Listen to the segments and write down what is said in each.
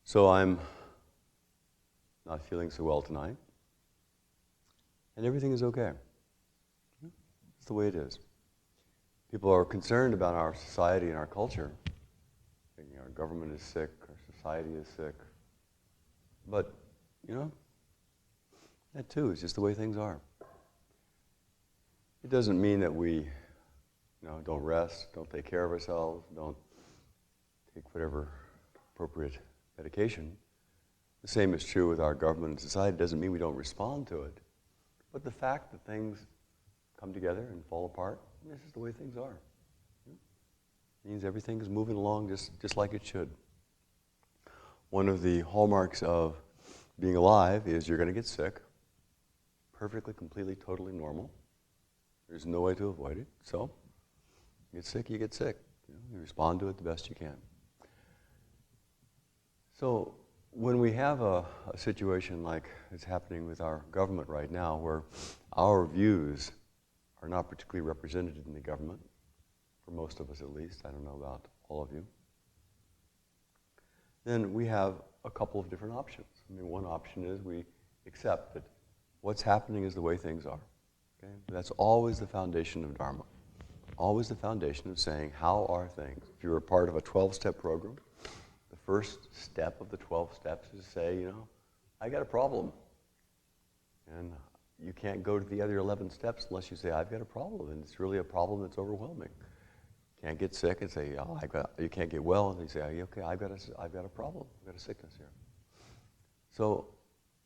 So I'm not feeling so well tonight, and everything is okay. It's the way it is. People are concerned about our society and our culture, thinking our government is sick, our society is sick. But, that too is just the way things are. It doesn't mean that we, don't rest, don't take care of ourselves, don't take whatever appropriate medication. The same is true with our government and society. It doesn't mean we don't respond to it. But the fact that things come together and fall apart, this is the way things are. It means everything is moving along just like it should. One of the hallmarks of being alive is you're going to get sick. Perfectly, completely, totally normal. There's no way to avoid it. So, you get sick, you get sick. You respond to it the best you can. So, when we have a situation like is happening with our government right now, where our views are not particularly represented in the government, for most of us at least, I don't know about all of you, then we have a couple of different options. One option is we accept that what's happening is the way things are. Okay? That's always the foundation of Dharma. Always the foundation of saying, how are things? If you're a part of a 12-step program, the first step of the 12 steps is to say, I got a problem. And you can't go to the other 11 steps unless you say, I've got a problem, and it's really a problem that's overwhelming. You can't get sick and say, you can't get well, and you say, okay, I've got a problem, I've got a sickness here. So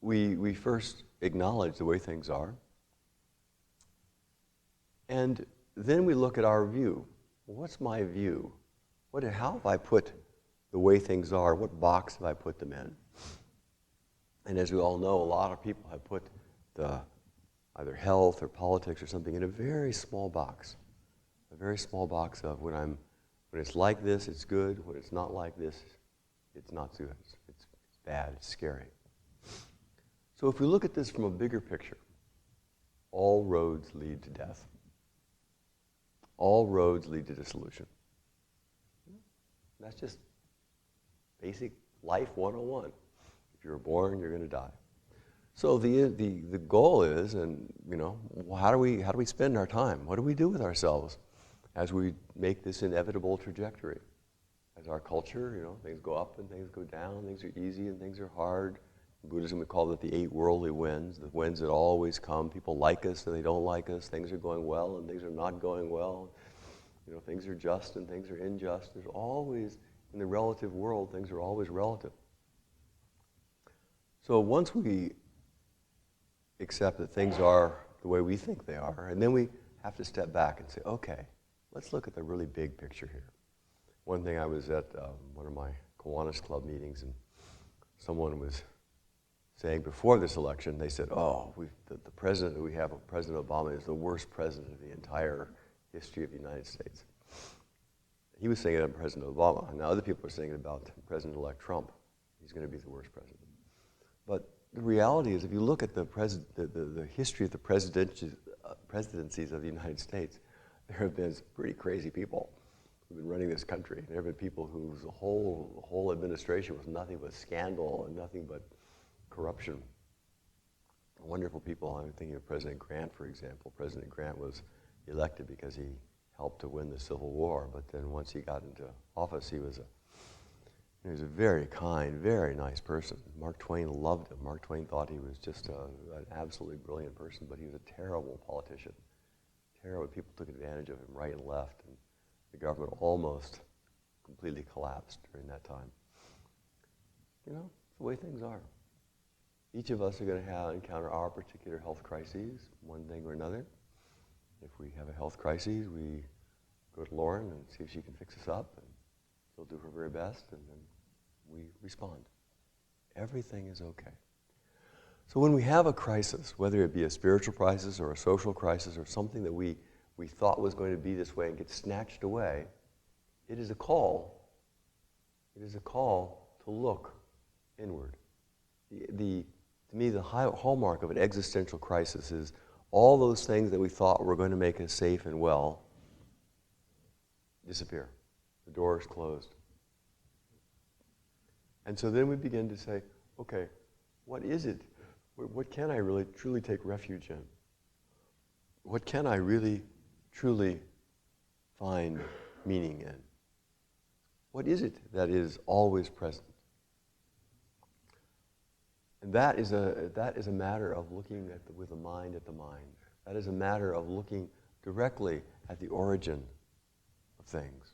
we first acknowledge the way things are, and then we look at our view. Well, what's my view? How have I put the way things are? What box have I put them in? And as we all know, a lot of people have put either health or politics or something in a very small box. A very small box of when it's like this, it's good. When it's not like this, it's not good. It's bad. It's scary. So if we look at this from a bigger picture, all roads lead to death. All roads lead to dissolution. That's just basic life 101. If you're born, you're going to die. So the goal is, and how do we spend our time? What do we do with ourselves as we make this inevitable trajectory? As our culture, things go up and things go down. Things are easy and things are hard. In Buddhism, we call it the 8 worldly winds, the winds that always come. People like us and they don't like us. Things are going well and things are not going well. Things are just and things are unjust. There's always, in the relative world, things are always relative. So once we accept that things are the way we think they are, and then we have to step back and say, okay, let's look at the really big picture here. One thing, I was at one of my Kiwanis Club meetings, and someone was saying before this election, they said, the president that we have, President Obama, is the worst president in the entire history of the United States. He was saying it about President Obama, and now other people are saying it about President-elect Trump. He's going to be the worst president. But the reality is, if you look at the history of the presidencies of the United States, there have been some pretty crazy people who've been running this country. There have been people whose whole administration was nothing but scandal and nothing but corruption. Wonderful people. I'm thinking of President Grant, for example. President Grant was elected because he helped to win the Civil War, but then once he got into office, he was a very kind, very nice person. Mark Twain loved him. Mark Twain thought he was just an absolutely brilliant person, but he was a terrible politician. Terrible. People took advantage of him right and left, and the government almost completely collapsed during that time. It's the way things are. Each of us are going to encounter our particular health crises, one thing or another. If we have a health crisis, we go to Lauren and see if she can fix us up, and she'll do her very best, and then we respond. Everything is okay. So when we have a crisis, whether it be a spiritual crisis or a social crisis or something that we thought was going to be this way and gets snatched away, it is a call. It is a call to look inward. To me, the hallmark of an existential crisis is all those things that we thought were going to make us safe and well disappear. The door is closed. And so then we begin to say, okay, what is it? What can I really truly take refuge in? What can I really truly find meaning in? What is it that is always present? And that is a matter of looking with the mind at the mind. That is a matter of looking directly at the origin of things.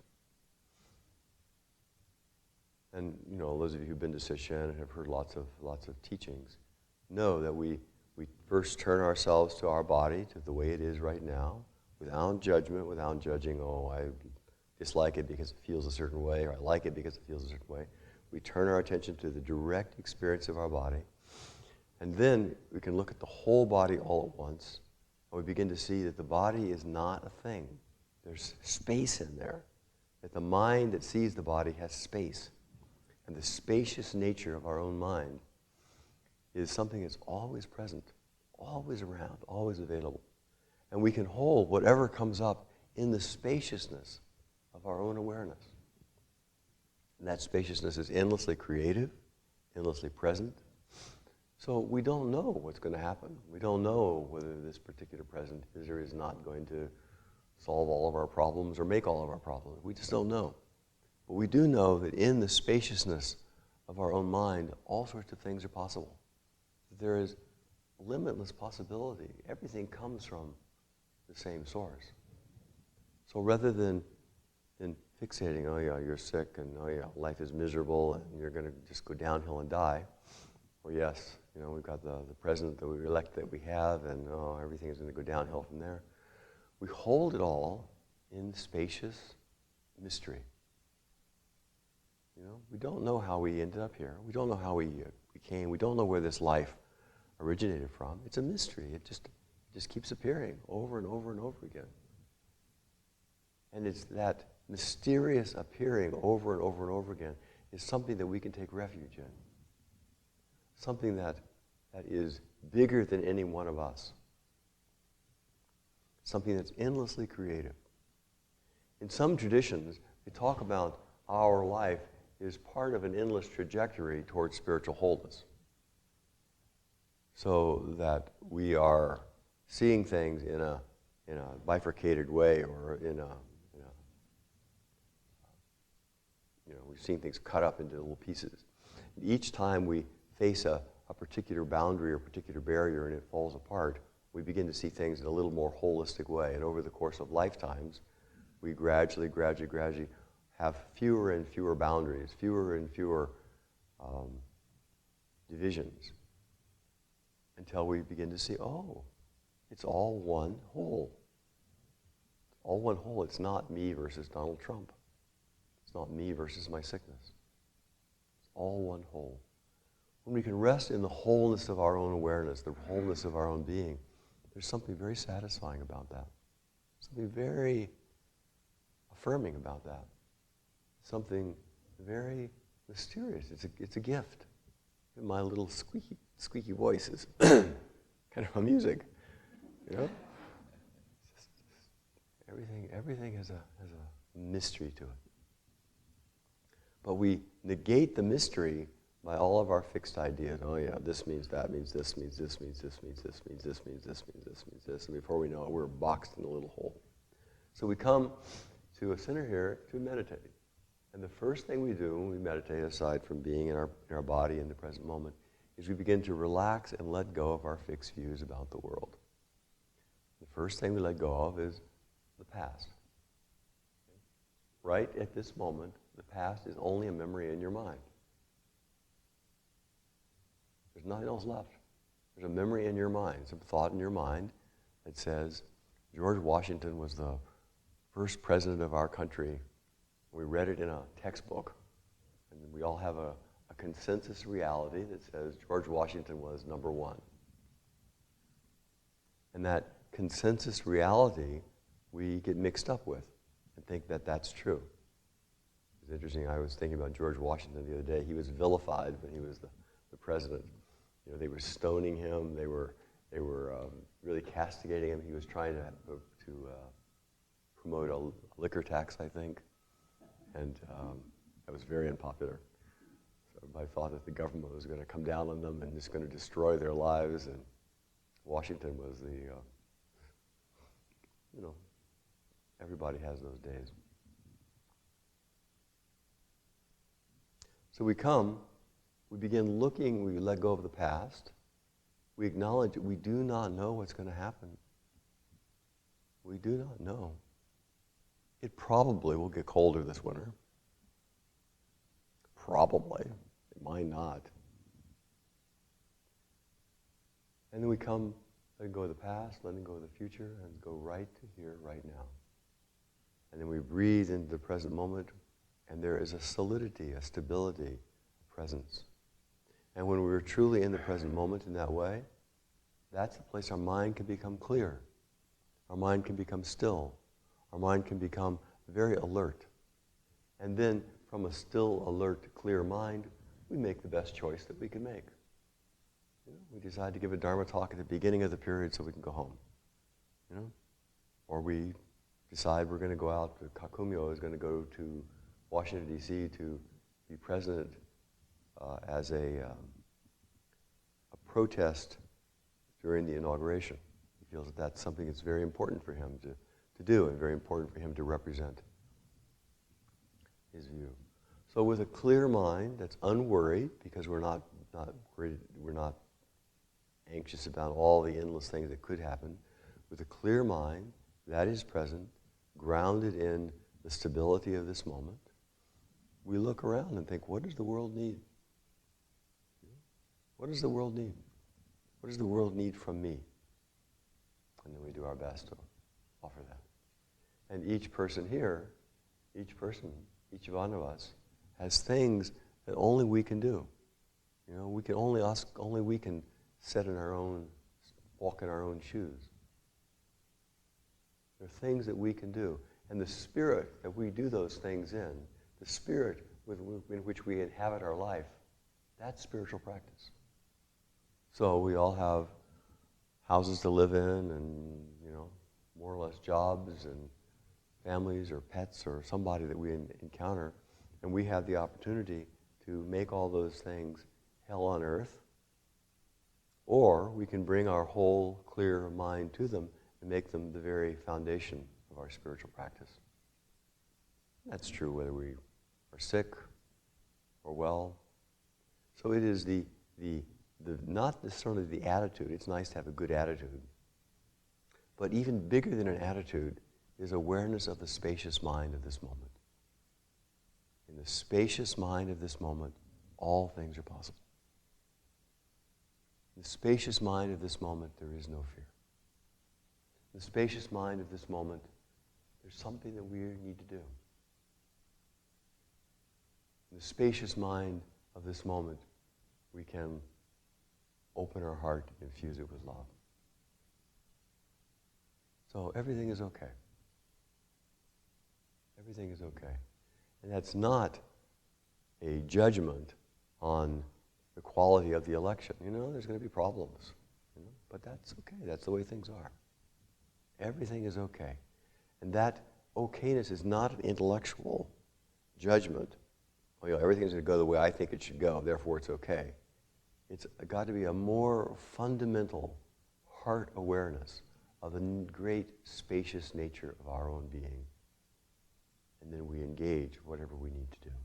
And those of you who've been to Sesshin and have heard lots of teachings know that we first turn ourselves to our body, to the way it is right now, without judgment, without judging, I dislike it because it feels a certain way, or I like it because it feels a certain way. We turn our attention to the direct experience of our body, and then we can look at the whole body all at once, and we begin to see that the body is not a thing. There's space in there, that the mind that sees the body has space. And the spacious nature of our own mind is something that's always present, always around, always available. And we can hold whatever comes up in the spaciousness of our own awareness. And that spaciousness is endlessly creative, endlessly present. So we don't know what's going to happen. We don't know whether this particular present is or is not going to solve all of our problems or make all of our problems. We just don't know. But we do know that in the spaciousness of our own mind, all sorts of things are possible. There is limitless possibility. Everything comes from the same source. So rather than fixating, you're sick, and life is miserable, and you're going to just go downhill and die, or yes, we've got the president that we elect that we have, and everything is going to go downhill from there. We hold it all in spacious mystery. We don't know how we ended up here. We don't know how we came. We don't know where this life originated from. It's a mystery. It just keeps appearing over and over and over again. And it's that mysterious appearing over and over and over again is something that we can take refuge in. Something that is bigger than any one of us. Something that's endlessly creative. In some traditions, they talk about our life is part of an endless trajectory towards spiritual wholeness. So that we are seeing things in a bifurcated way, or we've seen things cut up into little pieces. Each time we face a particular boundary or particular barrier and it falls apart, we begin to see things in a little more holistic way. And over the course of lifetimes, we gradually have fewer and fewer boundaries, fewer and fewer divisions, until we begin to see, it's all one whole. All one whole. It's not me versus Donald Trump. It's not me versus my sickness. It's all one whole. When we can rest in the wholeness of our own awareness, the wholeness of our own being, there's something very satisfying about that. Something very affirming about that. Something very mysterious. It's a gift. My little squeaky voice is kind of a music, Everything has a mystery to it. But we negate the mystery by all of our fixed ideas. This means that means this means this means this means this means this means this means this means this, and before we know it, we're boxed in a little hole. So we come to a center here to meditate. And the first thing we do when we meditate, aside from being in our body in the present moment, is we begin to relax and let go of our fixed views about the world. The first thing we let go of is the past. Right at this moment, the past is only a memory in your mind. There's nothing else left. There's a memory in your mind, some thought in your mind that says, George Washington was the first president of our country. We read it in a textbook, and we all have a consensus reality that says George Washington was number one. And that consensus reality we get mixed up with and think that that's true. It's interesting, I was thinking about George Washington the other day. He was vilified when he was the president. They were stoning him, they were really castigating him. He was trying to promote a liquor tax, I think. And that was very unpopular. everybody thought that the government was going to come down on them and just going to destroy their lives, and Washington was the, everybody has those days. So we begin looking, we let go of the past, we acknowledge that we do not know what's going to happen. We do not know. It probably will get colder this winter. Probably. It might not. And then we come, letting go of the past, letting go of the future, and go right to here, right now. And then we breathe into the present moment, and there is a solidity, a stability, a presence. And when we're truly in the present moment in that way, that's the place our mind can become clear. Our mind can become still. Our mind can become very alert. And then from a still, alert, clear mind, we make the best choice that we can make. We decide to give a Dharma talk at the beginning of the period so we can go home. Or we decide we're going to go out, Kakumyo is going to go to Washington, D.C. to be present as a protest during the inauguration. He feels that that's something that's very important for him to do, and very important for him to represent his view. So with a clear mind that's unworried, because we're not worried, we're not anxious about all the endless things that could happen, with a clear mind that is present, grounded in the stability of this moment, we look around and think, what does the world need? What does the world need? What does the world need from me? And then we do our best to offer that. And each person here, each one of us, has things that only we can do. We can only we can walk in our own shoes. There are things that we can do. And the spirit that we do those things in, the spirit in which we inhabit our life, that's spiritual practice. So we all have houses to live in, and more or less jobs and families or pets or somebody that we encounter, and we have the opportunity to make all those things hell on earth, or we can bring our whole clear mind to them and make them the very foundation of our spiritual practice. That's true whether we are sick or well. So it is the not necessarily the attitude. It's nice to have a good attitude. But even bigger than an attitude is awareness of the spacious mind of this moment. In the spacious mind of this moment, all things are possible. In the spacious mind of this moment, there is no fear. In the spacious mind of this moment, there's something that we need to do. In the spacious mind of this moment, we can open our heart and infuse it with love. So everything is okay. Everything is okay. And that's not a judgment on the quality of the election. There's going to be problems. But that's okay. That's the way things are. Everything is okay. And that okayness is not an intellectual judgment. Everything's going to go the way I think it should go, therefore it's okay. It's got to be a more fundamental heart awareness of the great spacious nature of our own being. And then we engage whatever we need to do.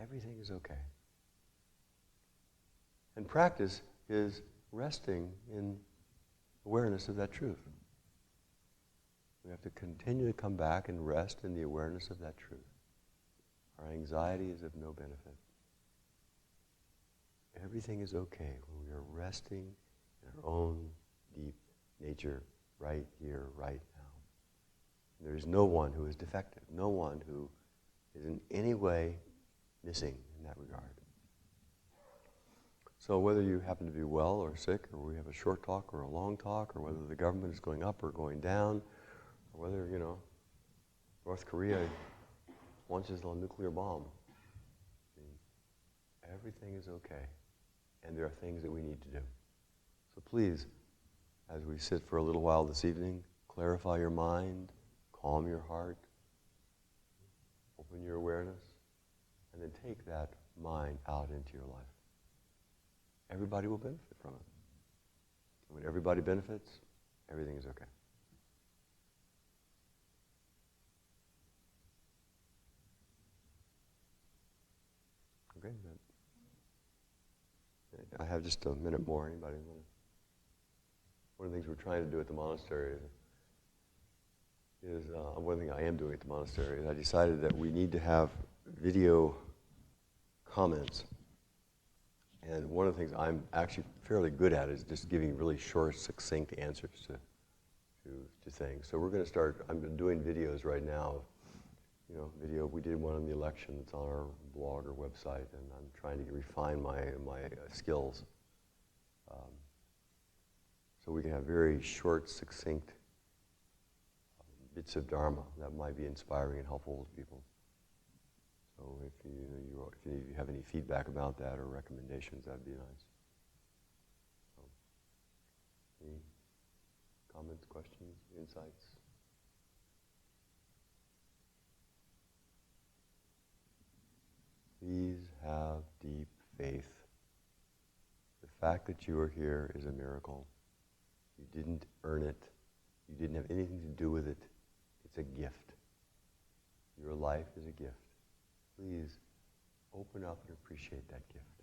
Everything is okay. And practice is resting in awareness of that truth. We have to continue to come back and rest in the awareness of that truth. Our anxiety is of no benefit. Everything is okay when we are resting in our own deep nature right here, right now. And there is no one who is defective, no one who is in any way missing in that regard. So whether you happen to be well or sick, or we have a short talk or a long talk, or whether the government is going up or going down, or whether, North Korea launches a nuclear bomb, everything is okay. And there are things that we need to do. So please, as we sit for a little while this evening, clarify your mind, calm your heart, open your awareness, and then take that mind out into your life. Everybody will benefit from it. And when everybody benefits, everything is okay. Okay, I have just a minute more. Anybody want to? One of the things we're trying to do at the monastery is one thing I am doing at the monastery is I decided that we need to have video comments. And one of the things I'm actually fairly good at is just giving really short, succinct answers to things. So we're going to start, I'm doing videos right now. Video, we did one on the election. It's on our blog or website, and I'm trying to refine my skills. So we can have very short, succinct bits of Dharma that might be inspiring and helpful to people. So if you have any feedback about that or recommendations, that'd be nice. So, any comments, questions, insights? Please have deep faith. The fact that you are here is a miracle. You didn't earn it. You didn't have anything to do with it. It's a gift. Your life is a gift. Please open up and appreciate that gift.